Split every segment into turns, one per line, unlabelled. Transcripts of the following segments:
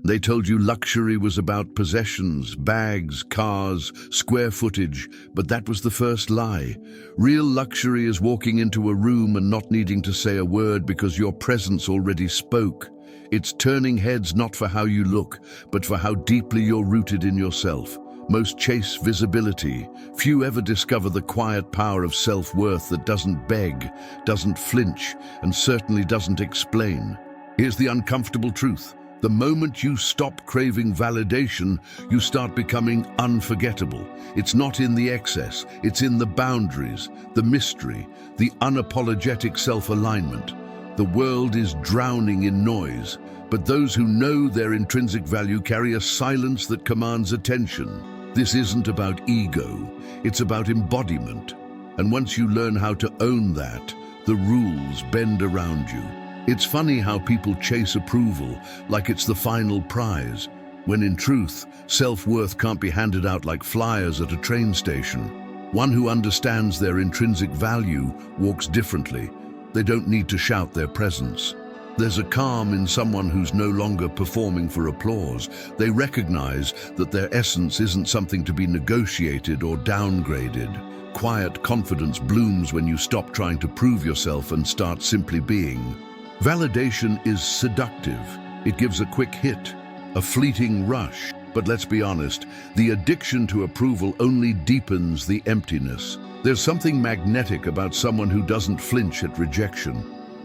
They told you luxury was about possessions, bags, cars, square footage, but that was the first lie. Real luxury is walking into a room and not needing to say a word because your presence already spoke. It's turning heads not for how you look, but for how deeply you're rooted in yourself. Most chase visibility. Few ever discover the quiet power of self-worth that doesn't beg, doesn't flinch, and certainly doesn't explain. Here's the uncomfortable truth. The moment you stop craving validation, you start becoming unforgettable. It's not in the excess, it's in the boundaries, the mystery, the unapologetic self-alignment. The world is drowning in noise, but those who know their intrinsic value carry a silence that commands attention. This isn't about ego, it's about embodiment. And once you learn how to own that, the rules bend around you. It's funny how people chase approval like it's the final prize, when in truth, self-worth can't be handed out like flyers at a train station. One who understands their intrinsic value walks differently. They don't need to shout their presence. There's a calm in someone who's no longer performing for applause. They recognize that their essence isn't something to be negotiated or downgraded. Quiet confidence blooms when you stop trying to prove yourself and start simply being. Validation is seductive. It gives a quick hit, a fleeting rush. But let's be honest, the addiction to approval only deepens the emptiness. There's something magnetic about someone who doesn't flinch at rejection,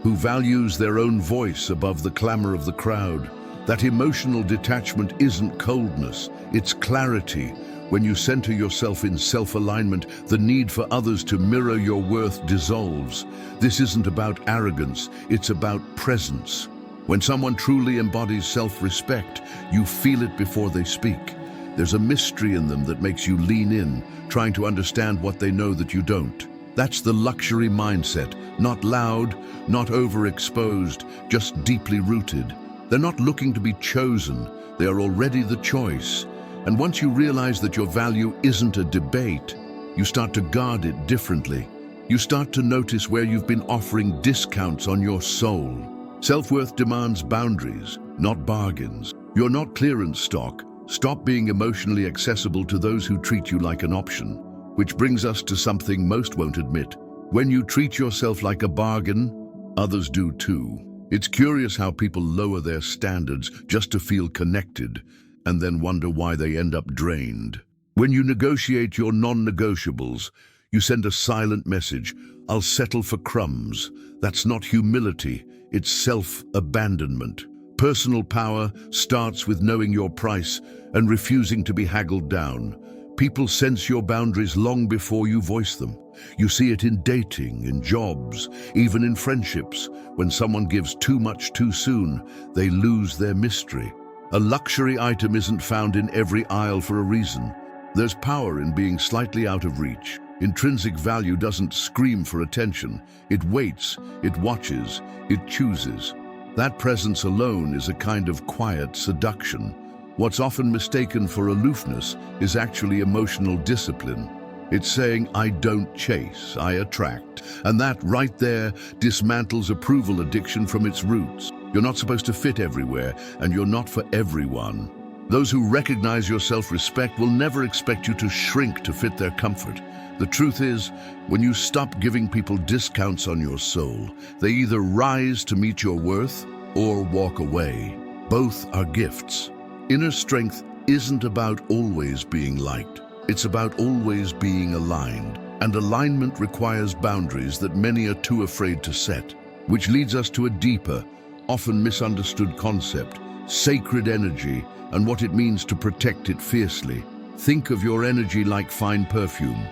who values their own voice above the clamor of the crowd. That emotional detachment isn't coldness, it's clarity. When you center yourself in self-alignment, the need for others to mirror your worth dissolves. This isn't about arrogance, it's about presence. When someone truly embodies self-respect, you feel it before they speak. There's a mystery in them that makes you lean in, trying to understand what they know that you don't. That's the luxury mindset, not loud, not overexposed, just deeply rooted. They're not looking to be chosen, they are already the choice. And once you realize that your value isn't a debate, you start to guard it differently. You start to notice where you've been offering discounts on your soul. Self-worth demands boundaries, not bargains. You're not clearance stock. Stop being emotionally accessible to those who treat you like an option. Which brings us to something most won't admit. When you treat yourself like a bargain, others do too. It's curious how people lower their standards just to feel connected, and then wonder why they end up drained. When you negotiate your non-negotiables, you send a silent message, "I'll settle for crumbs." That's not humility, it's self-abandonment. Personal power starts with knowing your price and refusing to be haggled down. People sense your boundaries long before you voice them. You see it in dating, in jobs, even in friendships. When someone gives too much too soon, they lose their mystery. A luxury item isn't found in every aisle for a reason. There's power in being slightly out of reach. Intrinsic value doesn't scream for attention. It waits, it watches, it chooses. That presence alone is a kind of quiet seduction. What's often mistaken for aloofness is actually emotional discipline. It's saying, I don't chase, I attract. And that right there dismantles approval addiction from its roots. You're not supposed to fit everywhere, and you're not for everyone. Those who recognize your self-respect will never expect you to shrink to fit their comfort. The truth is, when you stop giving people discounts on your soul, they either rise to meet your worth or walk away. Both are gifts. Inner strength isn't about always being liked. It's about always being aligned. And alignment requires boundaries that many are too afraid to set, which leads us to a deeper, often misunderstood concept, sacred energy, and what it means to protect it fiercely. Think of your energy like fine perfume,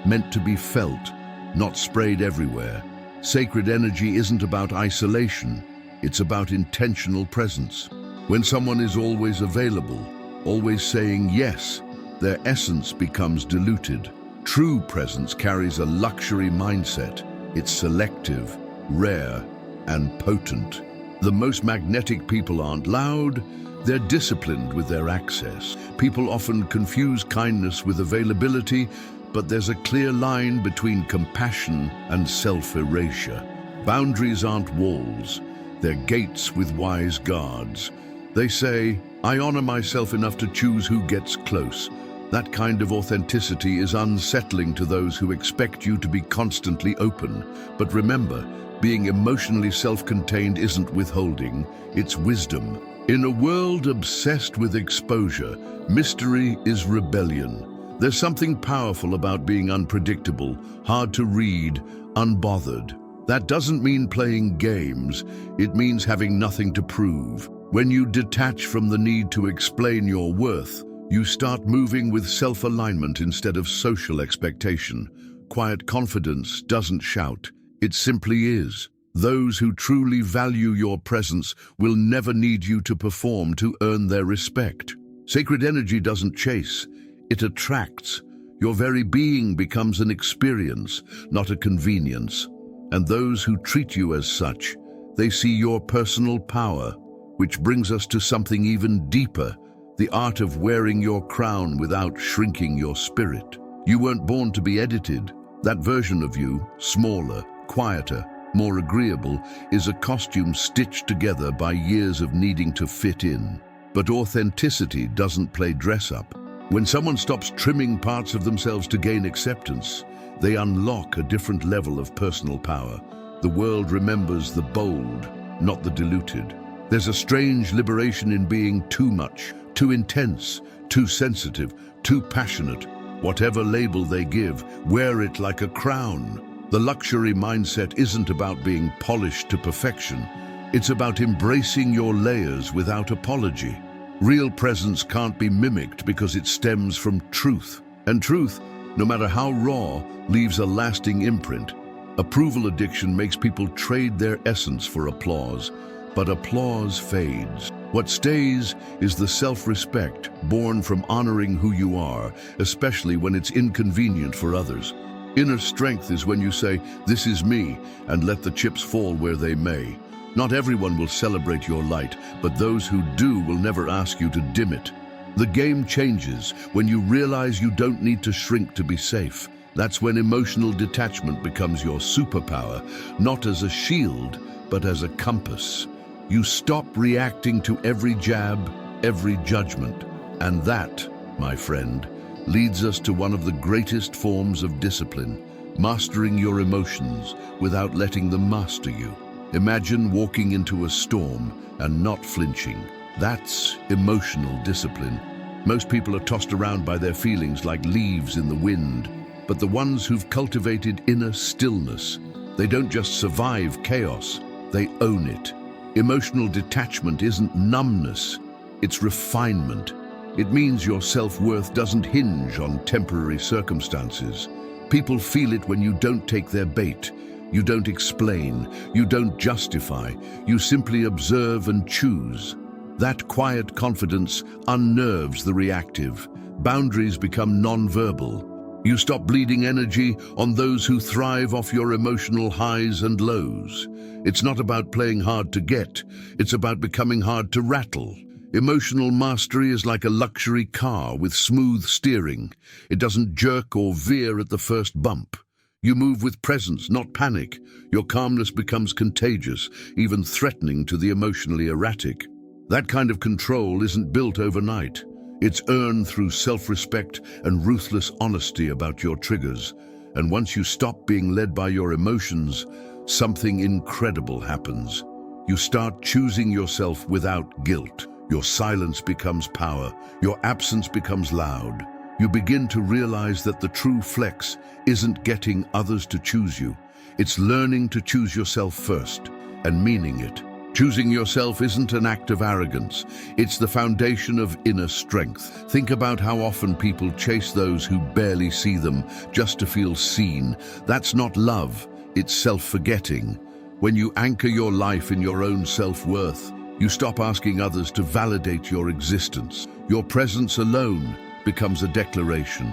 meant to be felt, not sprayed everywhere. Sacred energy isn't about isolation, it's about intentional presence. When someone is always available, always saying yes, their essence becomes diluted. True presence carries a luxury mindset. It's selective, rare, and potent. The most magnetic people aren't loud, they're disciplined with their access. People often confuse kindness with availability, but there's a clear line between compassion and self-erasure. Boundaries aren't walls, they're gates with wise guards. They say, "I honor myself enough to choose who gets close." That kind of authenticity is unsettling to those who expect you to be constantly open. But remember, being emotionally self-contained isn't withholding, it's wisdom. In a world obsessed with exposure, mystery is rebellion. There's something powerful about being unpredictable, hard to read, unbothered. That doesn't mean playing games, it means having nothing to prove. When you detach from the need to explain your worth, you start moving with self-alignment instead of social expectation. Quiet confidence doesn't shout, it simply is. Those who truly value your presence will never need you to perform to earn their respect. Sacred energy doesn't chase, it attracts. Your very being becomes an experience, not a convenience. And those who treat you as such, they see your personal power, which brings us to something even deeper. The art of wearing your crown without shrinking your spirit. You weren't born to be edited. That version of you, smaller, quieter, more agreeable, is a costume stitched together by years of needing to fit in. But authenticity doesn't play dress-up. When someone stops trimming parts of themselves to gain acceptance, they unlock a different level of personal power. The world remembers the bold, not the diluted. There's a strange liberation in being too much, too intense, too sensitive, too passionate. Whatever label they give, wear it like a crown. The luxury mindset isn't about being polished to perfection. It's about embracing your layers without apology. Real presence can't be mimicked because it stems from truth. And truth, no matter how raw, leaves a lasting imprint. Approval addiction makes people trade their essence for applause, but applause fades. What stays is the self-respect born from honoring who you are, especially when it's inconvenient for others. Inner strength is when you say, "This is me," and let the chips fall where they may. Not everyone will celebrate your light, but those who do will never ask you to dim it. The game changes when you realize you don't need to shrink to be safe. That's when emotional detachment becomes your superpower, not as a shield, but as a compass. You stop reacting to every jab, every judgment. And that, my friend, leads us to one of the greatest forms of discipline, mastering your emotions without letting them master you. Imagine walking into a storm and not flinching. That's emotional discipline. Most people are tossed around by their feelings like leaves in the wind, but the ones who've cultivated inner stillness, they don't just survive chaos, they own it. Emotional detachment isn't numbness, it's refinement. It means your self-worth doesn't hinge on temporary circumstances. People feel it when you don't take their bait. You don't explain, you don't justify, you simply observe and choose. That quiet confidence unnerves the reactive. Boundaries become non-verbal. You stop bleeding energy on those who thrive off your emotional highs and lows. It's not about playing hard to get, it's about becoming hard to rattle. Emotional mastery is like a luxury car with smooth steering. It doesn't jerk or veer at the first bump. You move with presence, not panic. Your calmness becomes contagious, even threatening to the emotionally erratic. That kind of control isn't built overnight. It's earned through self-respect and ruthless honesty about your triggers. And once you stop being led by your emotions, something incredible happens. You start choosing yourself without guilt. Your silence becomes power. Your absence becomes loud. You begin to realize that the true flex isn't getting others to choose you. It's learning to choose yourself first and meaning it. Choosing yourself isn't an act of arrogance. It's the foundation of inner strength. Think about how often people chase those who barely see them just to feel seen. That's not love, it's self-forgetting. When you anchor your life in your own self-worth, you stop asking others to validate your existence. Your presence alone becomes a declaration.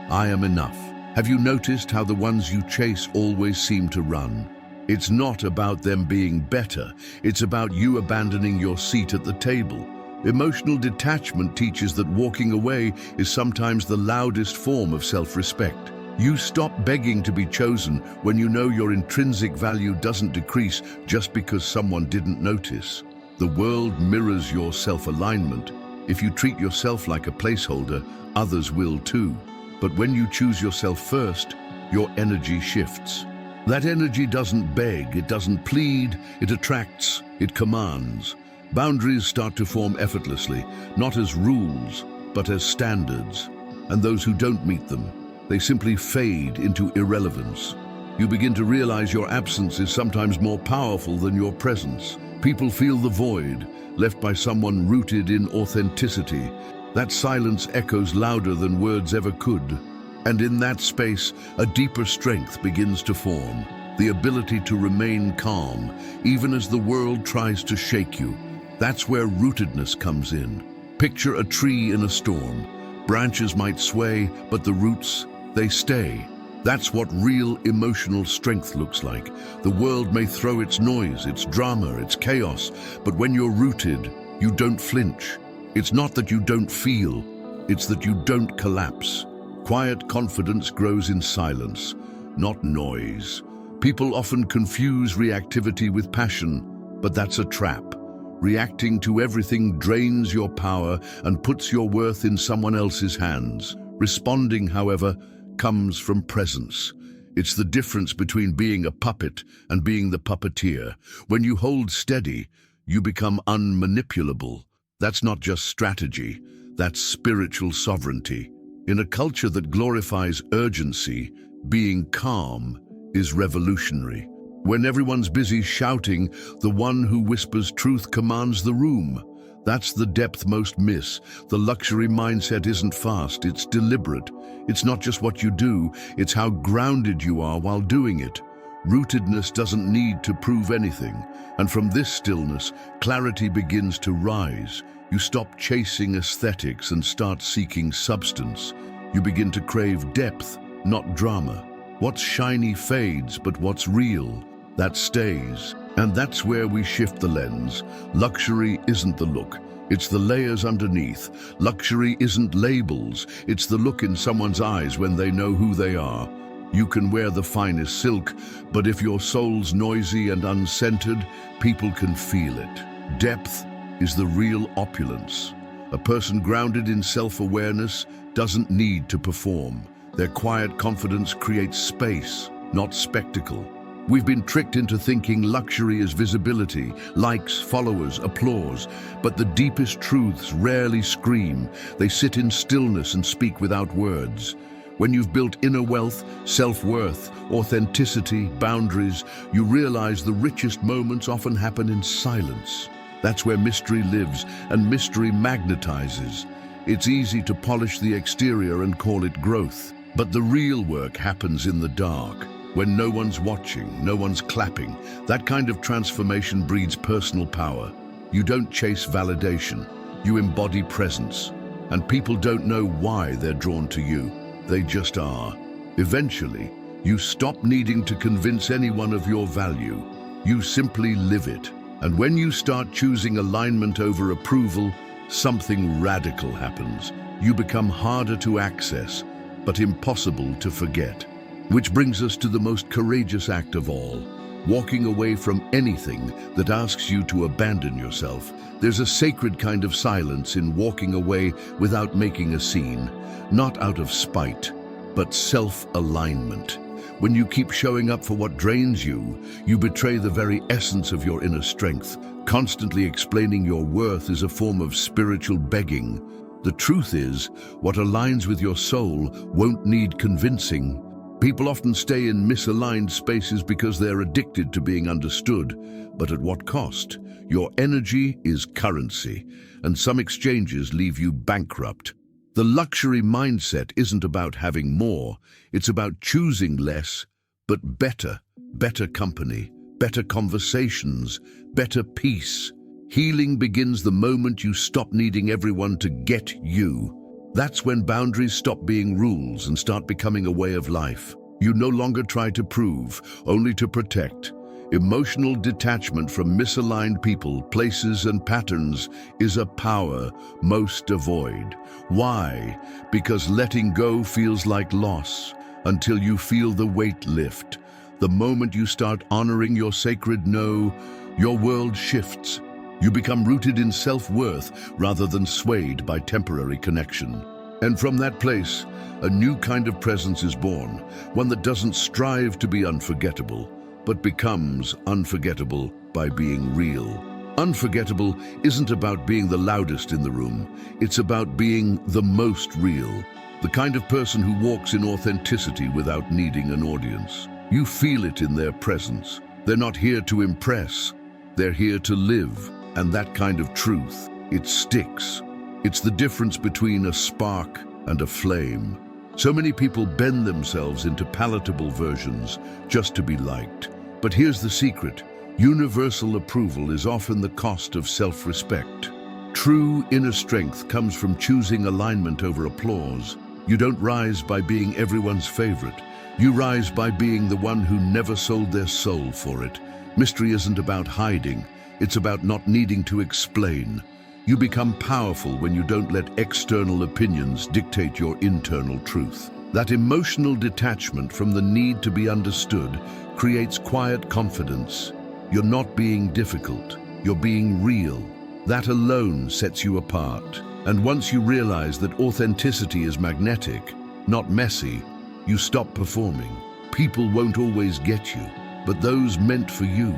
I am enough. Have you noticed how the ones you chase always seem to run? It's not about them being better. It's about you abandoning your seat at the table. Emotional detachment teaches that walking away is sometimes the loudest form of self-respect. You stop begging to be chosen when you know your intrinsic value doesn't decrease just because someone didn't notice. The world mirrors your self-alignment. If you treat yourself like a placeholder, others will too. But when you choose yourself first, your energy shifts. That energy doesn't beg, it doesn't plead, it attracts, it commands. Boundaries start to form effortlessly, not as rules, but as standards. And those who don't meet them, they simply fade into irrelevance. You begin to realize your absence is sometimes more powerful than your presence. People feel the void, left by someone rooted in authenticity. That silence echoes louder than words ever could. And in that space, a deeper strength begins to form. The ability to remain calm, even as the world tries to shake you. That's where rootedness comes in. Picture a tree in a storm. Branches might sway, but the roots, they stay. That's what real emotional strength looks like. The world may throw its noise, its drama, its chaos, but when you're rooted, you don't flinch. It's not that you don't feel, it's that you don't collapse. Quiet confidence grows in silence, not noise. People often confuse reactivity with passion, but that's a trap. Reacting to everything drains your power and puts your worth in someone else's hands. Responding, however, comes from presence. It's the difference between being a puppet and being the puppeteer. When you hold steady, you become unmanipulable. That's not just strategy, that's spiritual sovereignty. In a culture that glorifies urgency, being calm is revolutionary. When everyone's busy shouting, the one who whispers truth commands the room. That's the depth most miss. The luxury mindset isn't fast, it's deliberate. It's not just what you do, it's how grounded you are while doing it. Rootedness doesn't need to prove anything. And from this stillness, clarity begins to rise. You stop chasing aesthetics and start seeking substance. You begin to crave depth, not drama. What's shiny fades, but what's real, that stays. And that's where we shift the lens. Luxury isn't the look, it's the layers underneath. Luxury isn't labels, it's the look in someone's eyes when they know who they are. You can wear the finest silk, but if your soul's noisy and uncentered, people can feel it. Depth is the real opulence. A person grounded in self-awareness doesn't need to perform. Their quiet confidence creates space, not spectacle. We've been tricked into thinking luxury is visibility, likes, followers, applause. But the deepest truths rarely scream. They sit in stillness and speak without words. When you've built inner wealth, self-worth, authenticity, boundaries, you realize the richest moments often happen in silence. That's where mystery lives, and mystery magnetizes. It's easy to polish the exterior and call it growth. But the real work happens in the dark. When no one's watching, no one's clapping, that kind of transformation breeds personal power. You don't chase validation, you embody presence. And people don't know why they're drawn to you, they just are. Eventually, you stop needing to convince anyone of your value. You simply live it. And when you start choosing alignment over approval, something radical happens. You become harder to access, but impossible to forget. Which brings us to the most courageous act of all, walking away from anything that asks you to abandon yourself. There's a sacred kind of silence in walking away without making a scene, not out of spite, but self-alignment. When you keep showing up for what drains you, you betray the very essence of your inner strength. Constantly explaining your worth is a form of spiritual begging. The truth is, what aligns with your soul won't need convincing. People often stay in misaligned spaces because they're addicted to being understood. But at what cost? Your energy is currency, and some exchanges leave you bankrupt. The luxury mindset isn't about having more, it's about choosing less, but better. Better company, better conversations, better peace. Healing begins the moment you stop needing everyone to get you. That's when boundaries stop being rules and start becoming a way of life. You no longer try to prove, only to protect. Emotional detachment from misaligned people, places, and patterns is a power most avoid. Why? Because letting go feels like loss until you feel the weight lift. The moment you start honoring your sacred no, your world shifts. You become rooted in self-worth rather than swayed by temporary connection. And from that place, a new kind of presence is born, one that doesn't strive to be unforgettable, but becomes unforgettable by being real. Unforgettable isn't about being the loudest in the room, it's about being the most real, the kind of person who walks in authenticity without needing an audience. You feel it in their presence. They're not here to impress, they're here to live. And that kind of truth, it sticks. It's the difference between a spark and a flame. So many people bend themselves into palatable versions just to be liked. But here's the secret. Universal approval is often the cost of self-respect. True inner strength comes from choosing alignment over applause. You don't rise by being everyone's favorite. You rise by being the one who never sold their soul for it. Mystery isn't about hiding. It's about not needing to explain. You become powerful when you don't let external opinions dictate your internal truth. That emotional detachment from the need to be understood creates quiet confidence. You're not being difficult, you're being real. That alone sets you apart. And once you realize that authenticity is magnetic, not messy, you stop performing. People won't always get you, but those meant for you,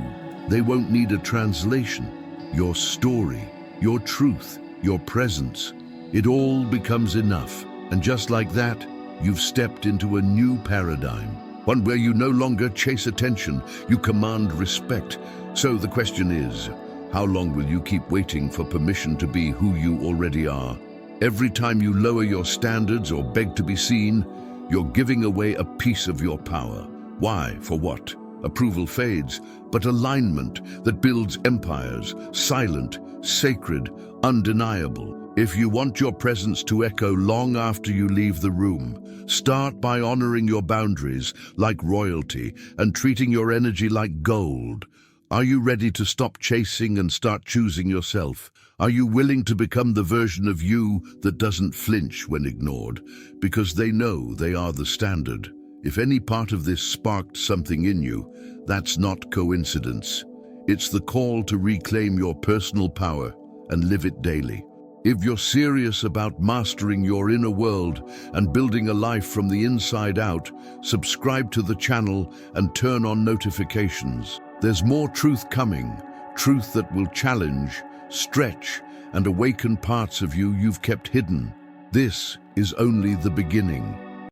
they won't need a translation. Your story, your truth, your presence, it all becomes enough. And just like that, you've stepped into a new paradigm, one where you no longer chase attention, you command respect. So the question is, how long will you keep waiting for permission to be who you already are? Every time you lower your standards or beg to be seen, you're giving away a piece of your power. Why? For what? Approval fades, but alignment that builds empires, silent, sacred, undeniable. If you want your presence to echo long after you leave the room, start by honoring your boundaries like royalty and treating your energy like gold. Are you ready to stop chasing and start choosing yourself? Are you willing to become the version of you that doesn't flinch when ignored? Because they know they are the standard. If any part of this sparked something in you, that's not coincidence. It's the call to reclaim your personal power and live it daily. If you're serious about mastering your inner world and building a life from the inside out, subscribe to the channel and turn on notifications. There's more truth coming, truth that will challenge, stretch, and awaken parts of you you've kept hidden. This is only the beginning.